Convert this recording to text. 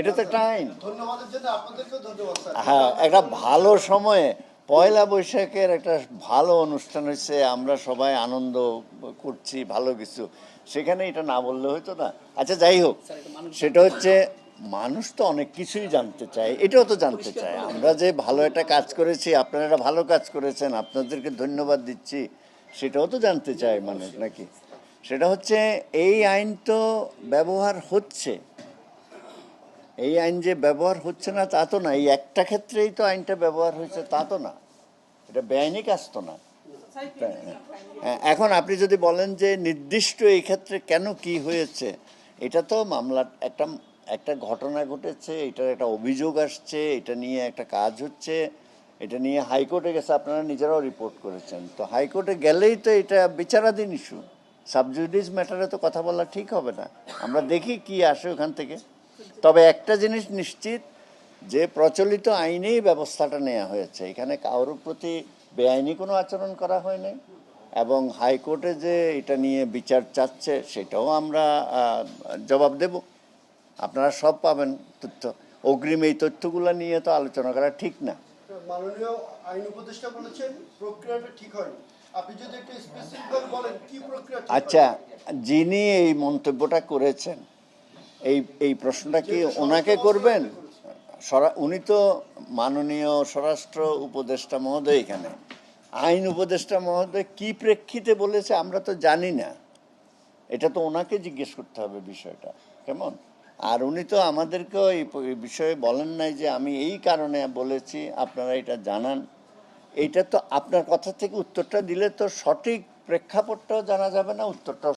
এটা তো একটা আইন। ধন্যবাদের জন্য আপনাদেরকেও ধন্যবাদ স্যার। হ্যাঁ, একটা ভালো সময়ে পয়লা বৈশাখের একটা ভালো অনুষ্ঠান হয়েছে, আমরা সবাই আনন্দ করছি, ভালো কিছু, সেখানে এটা না বললে হয়তো না। আচ্ছা, যাই হোক, সেটা হচ্ছে মানুষ তো অনেক কিছুই জানতে চায়, এটাও তো জানতে চায় আমরা যে ভালো একটা কাজ করেছি, আপনারা একটা ভালো কাজ করেছেন, আপনাদেরকে ধন্যবাদ দিচ্ছি, সেটাও তো জানতে চায় মানুষ নাকি। সেটা হচ্ছে এই আইন তো ব্যবহার হচ্ছে, এই আইন যে ব্যবহার হচ্ছে না তা তো না, এই একটা ক্ষেত্রেই তো আইনটা ব্যবহার হয়েছে তা তো না, এটা বেআইনি কাজ তো না। হ্যাঁ, এখন আপনি যদি বলেন যে নির্দিষ্ট এই ক্ষেত্রে কেন কি হয়েছে, এটা তো মামলা একটা একটা ঘটনা ঘটেছে, এটার একটা অভিযোগ আসছে, এটা নিয়ে একটা কাজ হচ্ছে, এটা নিয়ে হাইকোর্টে গেছে, আপনারা নিজেরাও রিপোর্ট করেছেন, তো হাইকোর্টে গেলেই তো এটা বিচারাধীন ইস্যু, সাবজুডিস ম্যাটারে তো কথা বলা ঠিক হবে না। আমরা দেখি কি আসে ওখান থেকে। তবে একটা জিনিস নিশ্চিত, যে প্রচলিত আইনেই ব্যবস্থাটা নেওয়া হয়েছে, এখানে কারোর প্রতি বেআইনি কোনো আচরণ করা হয়নি, এবং হাইকোর্টে যে এটা নিয়ে বিচার চাচ্ছে সেটাও আমরা জবাব দেব, আপনারা সব পাবেন তথ্য। অগ্রিম এই তথ্যগুলো নিয়ে তো আলোচনা করা ঠিক না। মাননীয় আইন উপদেষ্টা বলেছেন প্রক্রিয়াটা ঠিক হয়নি, আপনি যদি একটু স্পেসিফিক বলেন কি প্রক্রিয়া ঠিক আচ্ছা, যিনি এই মন্তব্যটা করেছেন, এই এই প্রশ্নটা কি ওনাকে করবেন? উনি তো মাননীয় স্বরাষ্ট্র উপদেষ্টা মহোদয়, এখানে আইন উপদেষ্টা মহোদয় কি প্রেক্ষিতে বলেছে আমরা তো জানি না, এটা তো ওনাকে জিজ্ঞেস করতে হবে বিষয়টা, কেমন? আর উনি তো আমাদেরকেও এই বিষয়ে বলেন নাই যে আমি এই কারণে বলেছি, আপনারা এটা জানান। এইটা তো আপনার কথা থেকে উত্তরটা দিলে তো সঠিক প্রেক্ষাপটটাও জানা যাবে না, উত্তরটাও